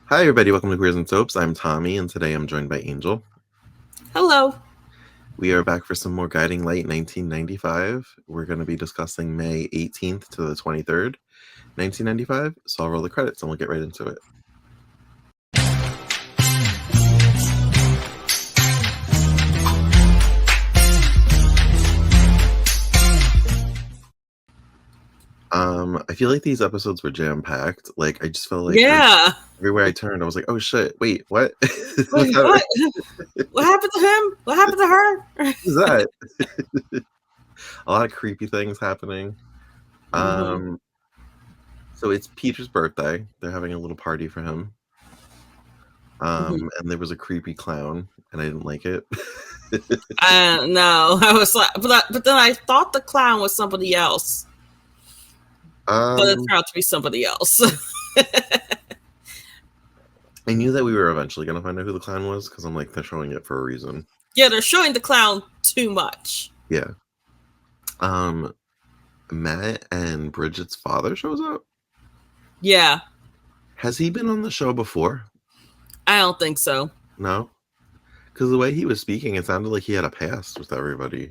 Hi, everybody. Welcome to Queers and Soaps. I'm Tommy, and today I'm joined by Angel. Hello. We are back for some more Guiding Light 1995. We're going to be discussing May 18th to the 23rd, 1995. So I'll roll the credits and we'll get right into it. I feel like these episodes were jam-packed. Like, I just felt like everywhere I turned, I was like, oh shit, wait, what? What happened to him? What happened to her? Who's that? A lot of creepy things happening. So it's Peter's birthday. They're having a little party for him. And there was a creepy clown, and I didn't like it. No, I was like, but then I thought the clown was somebody else. But it turned out to be somebody else. I knew that we were eventually going to find out who the clown was, because I'm like, they're showing it for a reason. Yeah, they're showing the clown too much. Yeah. Matt and Bridget's father shows up? Yeah. Has he been on the show before? I don't think so. No? Because the way he was speaking, it sounded like he had a past with everybody.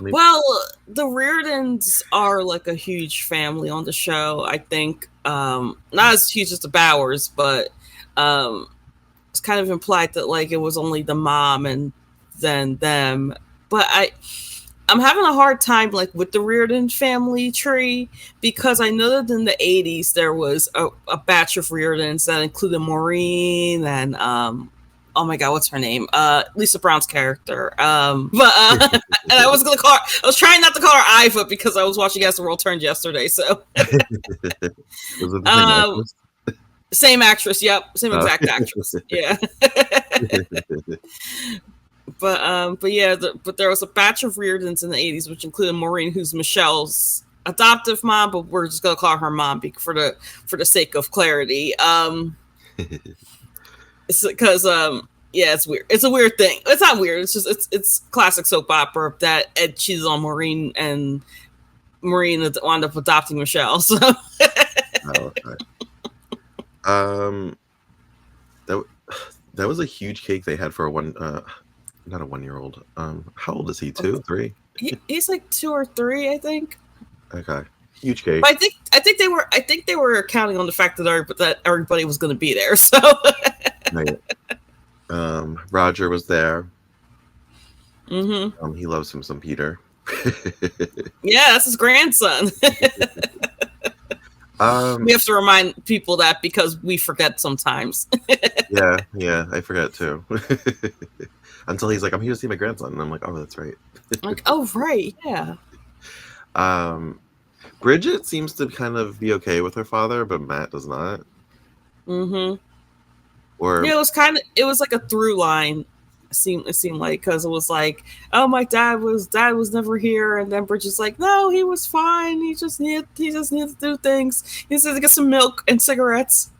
Well, the Reardons are like a huge family on the show, I think. Not as huge as the Bowers, but it's kind of implied that like it was only the mom and then them. But I'm having a hard time like with the Reardon family tree, because I know that in the 80s there was a batch of Reardons that included Maureen and oh my god, what's her name? Lisa Brown's character. And I was trying not to call her Iva because I was watching As the World Turned yesterday. So was it the same actress? Yep, same exact actress. Yeah. But yeah, but there was a batch of Reardons in the 80s, which included Maureen, who's Michelle's adoptive mom, but we're just gonna call her mom for the sake of clarity. It's because yeah, it's weird. It's a weird thing. It's not weird. It's just it's classic soap opera that Ed cheated on Maureen and Maureen wound up adopting Michelle. So that was a huge cake they had for a not a 1-year-old. How old is he? 2, 3? He's like 2 or 3, I think. Okay, huge cake. But I think they were counting on the fact that everybody was going to be there. So right. Roger was there. He loves him some Peter. Yeah, that's his grandson. We have to remind people that because we forget sometimes. yeah, I forget too. Until he's like, I'm here to see my grandson, and I'm like, oh, that's right. Like, oh, right, yeah. Bridget seems to kind of be okay with her father, but Matt does not. Or yeah, it was like a through line. It seemed like, because it was like, oh, my dad was never here, and then Bridget's like, no, he was fine. He just needed to do things. He needed to get some milk and cigarettes.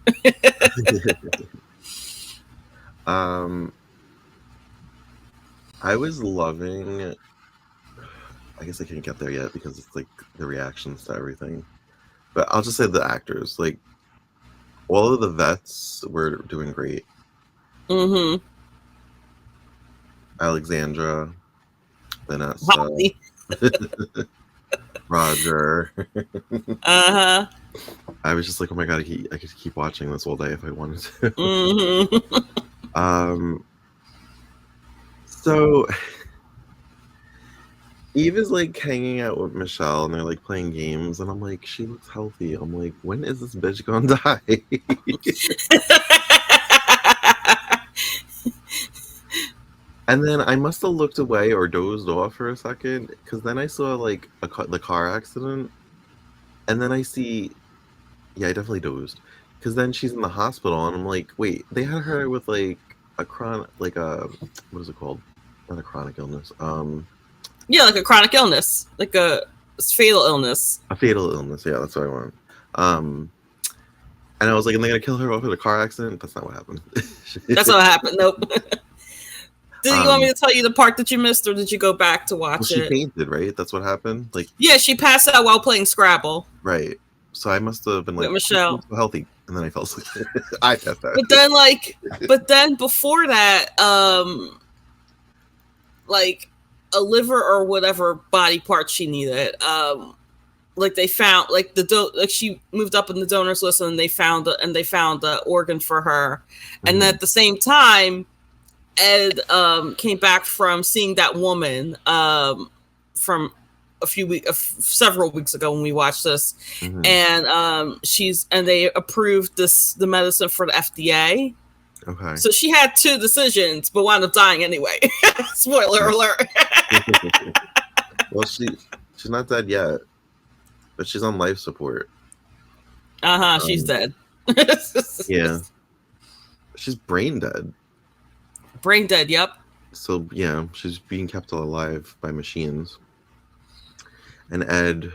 I was loving. I guess I can't get there yet because it's like the reactions to everything. But I'll just say the actors, like all of the vets were doing great. Alexandra, Vanessa, Roger. I was just like, oh my god, I could keep watching this all day if I wanted to. So Eve is like hanging out with Michelle and they're like playing games, and I'm like, she looks healthy. I'm like, when is this bitch gonna die? And then I must have looked away or dozed off for a second, because then I saw like the car accident, and then I see, yeah, I definitely dozed, because then she's in the hospital, and I'm like, wait, they had her with like a what is it called? Not a chronic illness. Yeah, like a chronic illness, like a fatal illness. A fatal illness, yeah, that's what I want. And I was like, are they gonna kill her off in a car accident? That's not what happened. That's not what happened. Nope. Did you want me to tell you the part that you missed, or did you go back to watch it? She fainted, right? That's what happened. Like, yeah, she passed out while playing Scrabble. Right. So I must have been with like, "Oh, Michelle. she's so healthy," and then I fell asleep. I passed out. But then before that, like a liver or whatever body part she needed, like they found like like she moved up in the donors list and they found the organ for her, and then Mhm. at the same time, Ed came back from seeing that woman from several weeks ago when we watched this, Mhm. and they approved the medicine for the FDA. Okay. So she had two decisions, but wound up dying anyway. Spoiler Right. alert. Well, she's not dead yet, but she's on life support. She's Um, dead. yeah, she's brain dead. Brain dead. Yep. So yeah, she's being kept alive by machines. And Ed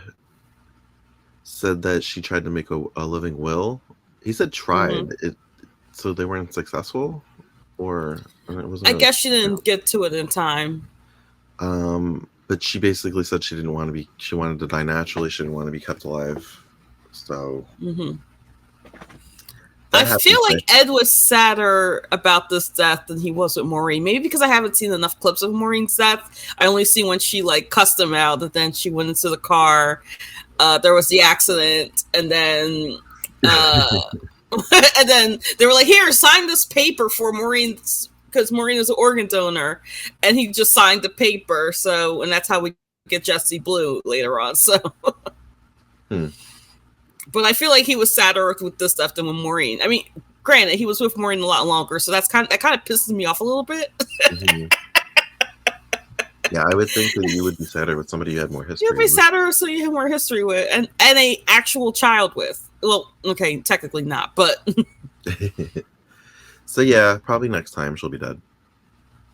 said that she tried to make a living will. He said tried it, so they weren't successful, or it wasn't I really. guess she didn't get to it in time. But she basically said she didn't want to be. She wanted to die naturally. She didn't want to be kept alive. So I that happened feel like quick. Ed was sadder about this death than he was with Maureen. Maybe because I haven't seen enough clips of Maureen's death. I only see when she like cussed him out, and then she went into the car. There was the accident, and then and then they were like, "Here, sign this paper for Maureen's." Because Maureen is an organ donor, and he just signed the paper. So, and that's how we get Jesse Blue later on. So, but I feel like he was sadder with this stuff than with Maureen. I mean, granted, he was with Maureen a lot longer, so that kind of pisses me off a little bit. Yeah, I would think that you would be sadder with somebody you had more history. You'd be sadder so you have more history with, and a actual child with. Well, okay, technically not, but so yeah, probably next time she'll be dead.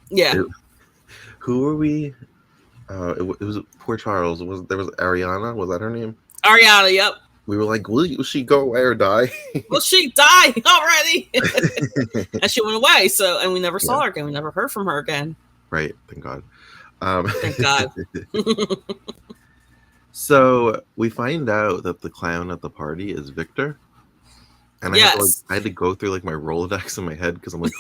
Yeah. Who were we? It was poor Charles. There was Ariana? Was that her name? Ariana. Yep. We were like, will she go away or die? Well, she died already, and she went away. So, and we never saw her again. We never heard from her again. Right. Thank God. Thank God. So we find out that the clown at the party is Victor, and yes. I had to go through like my Rolodex in my head because I'm like,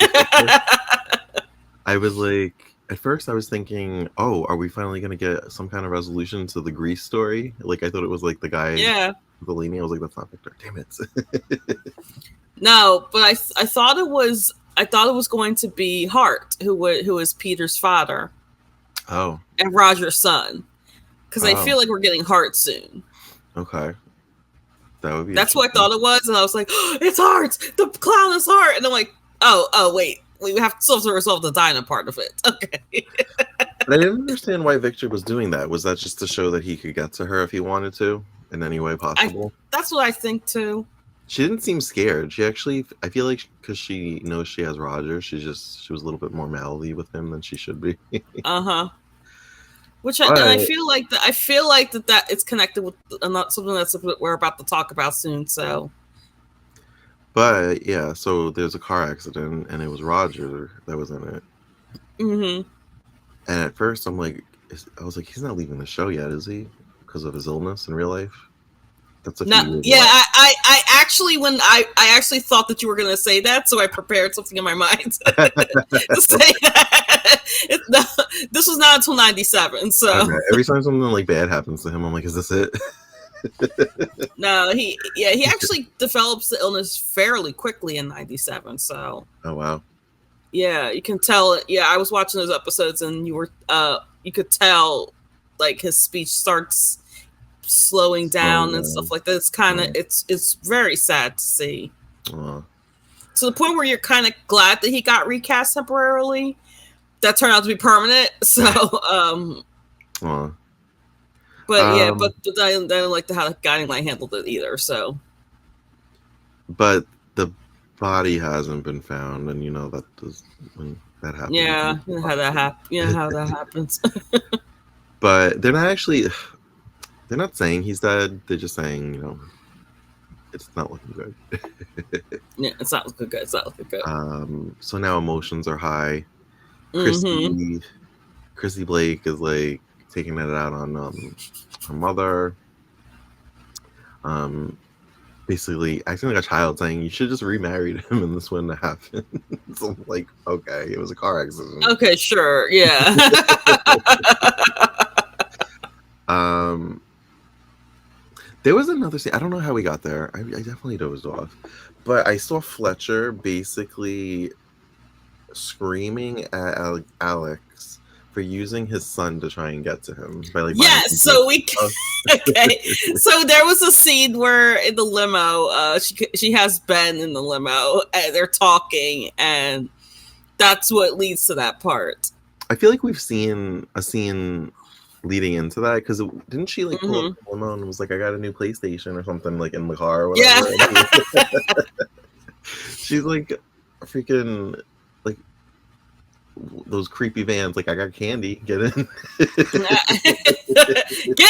I was like, at first I was thinking, oh, are we finally gonna get some kind of resolution to the Grease story? Like I thought it was like the guy, Bellini. I was like, that's not Victor. Damn it. No, but I thought it was going to be Hart, who is Peter's father. Oh. And Roger's son. Because I feel like we're getting Hart soon. Okay. That would be. That's what I thought it was, and I was like, oh, it's Hart! The clown is Hart! And I'm like, oh, wait. We have to resolve the Dinah part of it. Okay. But I didn't understand why Victor was doing that. Was that just to show that he could get to her if he wanted to in any way possible? That's what I think too. She didn't seem scared. She actually, I feel like, because she knows she has Roger, she was a little bit more mouthy with him than she should be. Which I feel like that it's connected with something that's we're about to talk about soon. So. But yeah, so there's a car accident, and it was Roger that was in it. And at first, I was like, he's not leaving the show yet, is he? Because of his illness in real life. That's a few years. Yeah, I actually I actually thought that you were going to say that, so I prepared something in my mind to say that. This was not until 97. So every time something like bad happens to him, I'm like, is this it? No, he actually develops the illness fairly quickly in 97. So oh wow, yeah, you can tell. Yeah, I was watching those episodes, and you could tell like his speech starts slowing down and stuff like that. It's kind of it's very sad to see. To the point where you're kind of glad that he got recast temporarily. That turned out to be permanent. So But yeah, but I don't like how the Guiding Light handled it either. So, but the body hasn't been found, and you know that when that happens. Yeah, you know how that happens. You know how that happens. But they're not actually. They're not saying he's dead. They're just saying, you know, it's not looking good. Yeah, it's not looking good. It's not looking good. So now emotions are high. Chrissy Blake is like taking it out on her mother. basically acting like a child, saying you should just remarried him and this wouldn't have happened. So I'm like, okay, it was a car accident. Okay, sure, yeah. There was another scene. I don't know how we got there. I definitely dozed off, but I saw Fletcher basically screaming at Alex for using his son to try and get to him by like buying Yes, him so we stuff. okay. So there was a scene where in the limo, she has Ben in the limo, and they're talking, and that's what leads to that part. I feel like we've seen a scene leading into that because didn't she like pull up the limo and was like, "I got a new PlayStation" or something like in the car or whatever? Yeah. She's like freaking like those creepy vans. Like, I got candy. Get in. Get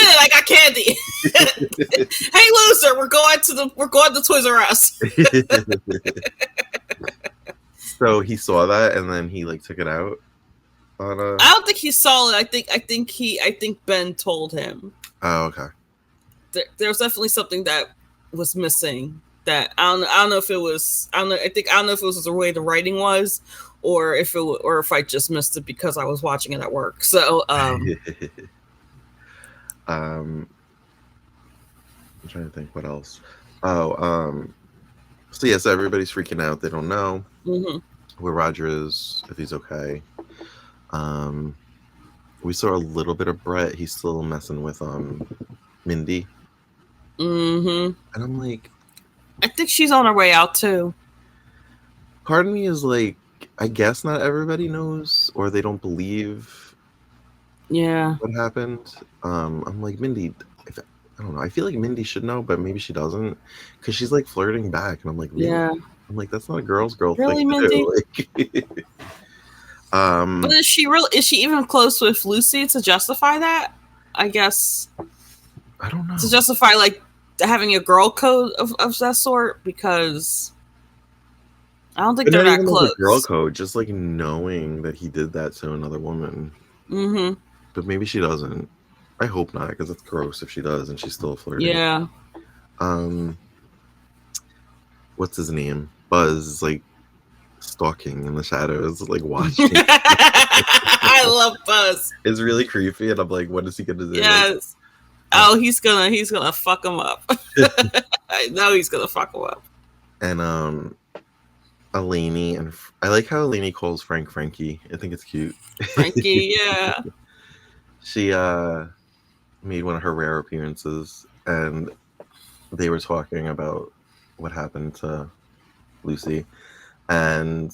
it! I got candy. Hey, loser! We're going to Toys R Us. So he saw that and then he like took it out. I don't think he saw it. I think Ben told him. Oh, okay. There's definitely something that was missing. That I don't know if it was. I don't know if it was the way the writing was, or if I just missed it because I was watching it at work. So I'm trying to think what else. Oh, so yes, everybody's freaking out. They don't know where Roger is, if he's okay. We saw a little bit of Brett. He's still messing with Mindy. And I'm like, I think she's on her way out too. Part of me is like, I guess not everybody knows, or they don't believe. Yeah. What happened? I'm like, Mindy. I don't know. I feel like Mindy should know, but maybe she doesn't, because she's like flirting back, and I'm like, really? Yeah. I'm like, that's not a girl really, thing Mindy? to do. Like, but is she even close with Lucy to justify that? I guess. I don't know. To justify like having a girl code of that sort, because I don't think but they're not that even close. Like a girl code, just like knowing that he did that to another woman. But maybe she doesn't. I hope not, because it's gross if she does and she's still flirting. Yeah. What's his name? Buzz is like stalking in the shadows, like watching. I love Buzz. It's really creepy, and I'm like, what is he gonna do? Yes. Oh, he's gonna fuck him up. I know he's gonna fuck him up. And Eleni, and I like how Eleni calls Frank Frankie. I think it's cute. Frankie, yeah. She made one of her rare appearances, and they were talking about what happened to Lucy, and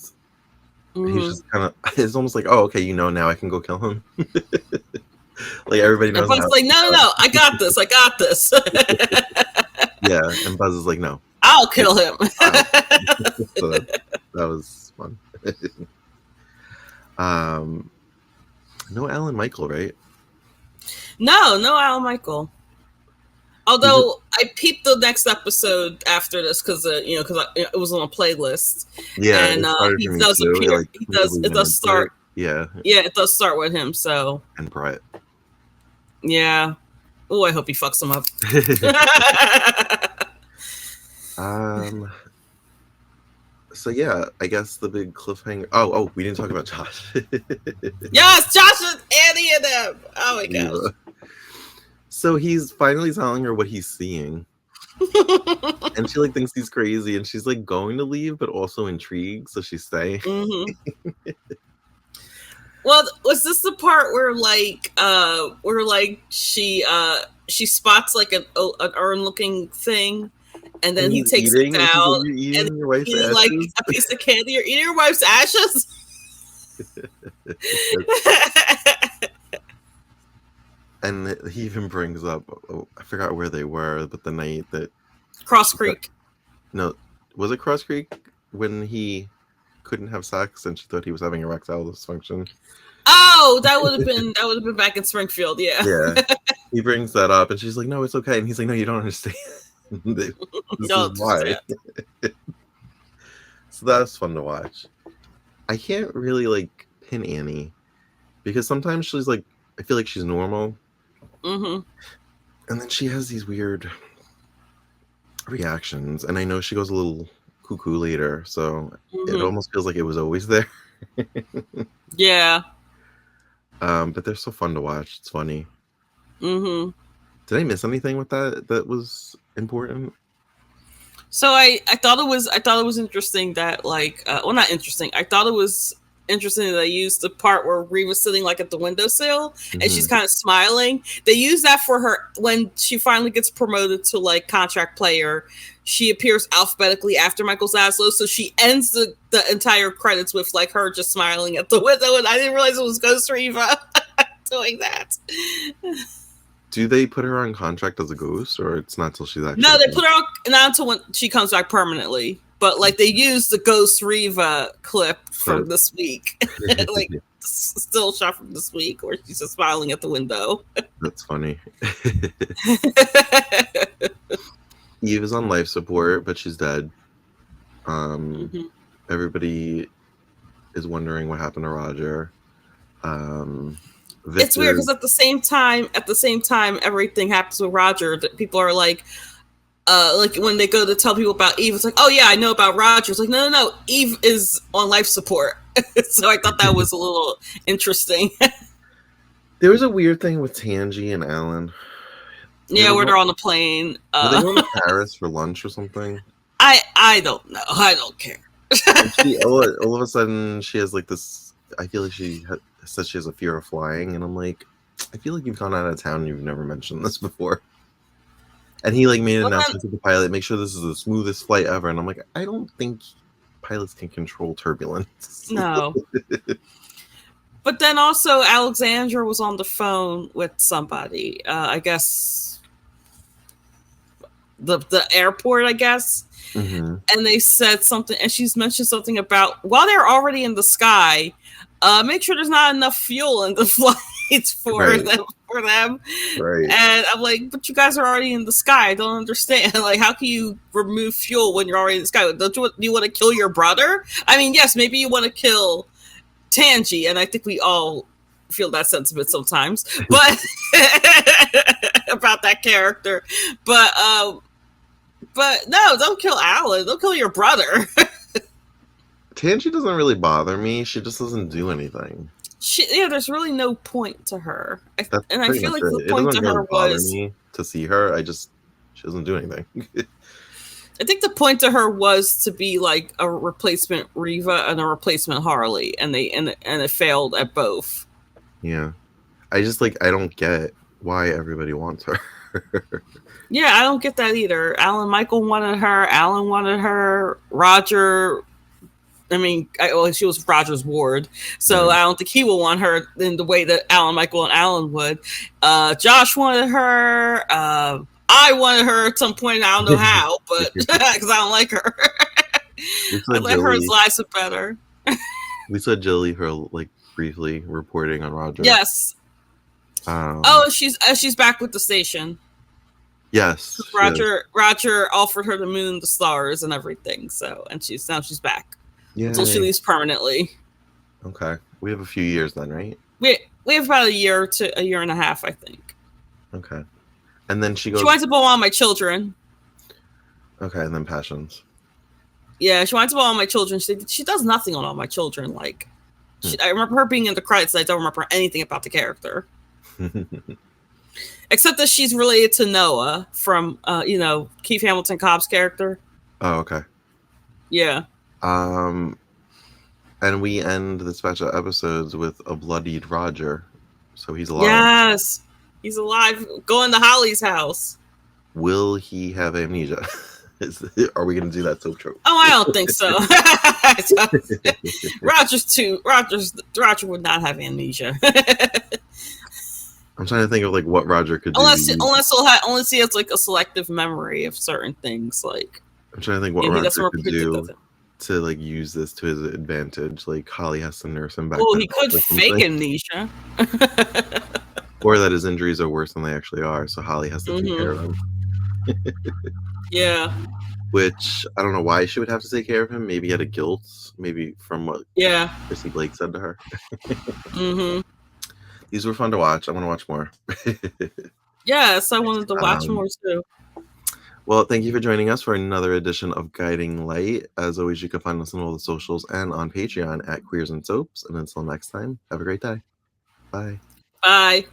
he's just kind of, it's almost like, oh, okay, now I can go kill him. Like, everybody knows. And Buzz is like, no, I got this. Yeah, and Buzz is like, no, I'll kill him. So that was fun. No Alan Michael, right? No Alan Michael. Although I peeped the next episode after this because it was on a playlist. Yeah, and he does appear. Like, it does start. Yeah, it does start with him. So and Brett. Yeah. Oh, I hope he fucks him up. So yeah, I guess the big cliffhanger. Oh, we didn't talk about Josh. Yes, Josh and Annie and them. Oh my gosh. So he's finally telling her what he's seeing. And she like thinks he's crazy, and she's like going to leave, but also intrigued, so she's staying. Well, was this the part where she spots like an urn looking thing, and then he takes it down, and eating like a piece of candy? You're eating your wife's ashes. And he even brings up, I forgot where they were, but the night that Cross Creek. No, was it Cross Creek when he couldn't have sex and she thought he was having erectile dysfunction? Oh, that would have been back in Springfield. Yeah. Yeah. He brings that up, and she's like, "No, it's okay." And he's like, "No, you don't understand. This is why." So that's fun to watch. I can't really like pin Annie because sometimes she's like, I feel like she's normal, and then she has these weird reactions, and I know she goes a little cuckoo later, so it Mm-hmm. almost feels like it was always there. Yeah. But they're so fun to watch. It's funny. Mm-hmm. Did I miss anything with that was important? So I thought it was interesting that like well, not interesting. I thought it was interesting that they used the part where Ree was sitting like at the windowsill and she's Hmm. kind of smiling. They use that for her when she finally gets promoted to like contract player. She appears alphabetically after Michael Zaslow, so she ends the entire credits with like her just smiling at the window, and I didn't realize it was Ghost Reva doing that. Do they put her on contract as a ghost, or it's not till she's No, actually they put her on not until when she comes back permanently. But like they used the Ghost Reva clip from clip? this week, like still shot from this week, where she's just smiling at the window. That's funny. Eve is on life support, but she's dead. Um, Mhm. Everybody is wondering what happened to Roger. Um, It's weird Victor. because at the same time, everything happens with Roger. That people are like when they go to tell people about Eve, it's like, oh yeah, I know about Roger. It's like, no, no, no, Eve is on life support. So I thought that was a little interesting. There was a weird thing with Tangy and Alan. They Yeah, were where going, they're on the plane. were they going to Paris for lunch or something? I don't know. I don't care. And she all of a sudden she has like this. I feel like says she has a fear of flying, and I'm like, I feel like you've gone out of town and you've never mentioned this before. And he like made an Well, then, announcement to the pilot, make sure this is the smoothest flight ever. And I'm like, I don't think pilots can control turbulence. no. But then also Alexandra was on the phone with somebody. I guess the airport. I guess, Hmm. and they said something, and she's mentioned something about while they're already in the sky, make sure there's not enough fuel in the flights for Right, them. For them, right. and I'm like, but you guys are already in the sky. I don't understand. Like, how can you remove fuel when you're already in the sky? Don't you want to kill your brother? I mean, yes, maybe you want to kill Tangy, and I think we all feel that sentiment sometimes, but about that character. But no, don't kill Alan. Don't kill your brother. Tangy doesn't really bother me. She just doesn't do anything. Yeah, there's really no point to her, That's and I pretty feel much like the it. It point doesn't to really her bother was. me to see her. She doesn't do anything. I think the point to her was to be like a replacement Reva and a replacement Harley, and it failed at both. Yeah. I don't get why everybody wants her. Yeah, I don't get that either. Alan Michael wanted her. Alan wanted her. Roger. I mean, well, she was Roger's ward, so Right. I don't think he would want her in the way that Alan Michael and Alan would. Josh wanted her. I wanted her at some point. I don't know how, but because I don't like her. we I saw let hers Jilly. lives better. We saw Jilly her like briefly reporting on Roger. Yes. Um, Oh, she's back with the station. yes, she is. Roger offered her the moon and the stars and everything. So, and she's back until she Yay. leaves permanently. Okay. We have a few years then, right? We have about a year and a half, I think. Okay. And then she She goes, winds up on all my children. okay, and then Passions. Yeah, she winds up on all my children. She does nothing on all my children. Like, I remember her being in the credits. And I don't remember anything about the character. Except that she's related to Noah from, Keith Hamilton Cobb's character. Oh, okay. Yeah. Um, and we end the special episodes with a bloodied Roger. So he's alive. Yes. He's alive. Going to Holly's house. Will he have amnesia? Are we going to do that soap trope? Oh, I don't think so. Roger would not have amnesia. I'm trying to think of like what Roger could do. unless he has like a selective memory of certain things. Like, I'm trying to think what he Roger doesn't could do to like use this to his advantage. Like Holly has to nurse him back. Well, he could fake amnesia. Or that his injuries are worse than they actually are, so Holly has to take care of him. Yeah. Which I don't know why she would have to take care of him. Maybe out of guilt. Maybe from what Chrissy Blake said to her. These were fun to watch. I want to watch more. Yes, I wanted to watch more too. Well, thank you for joining us for another edition of Guiding Light. As always, you can find us on all the socials and on Patreon at Queers and Soaps. And until next time, have a great day. Bye. Bye.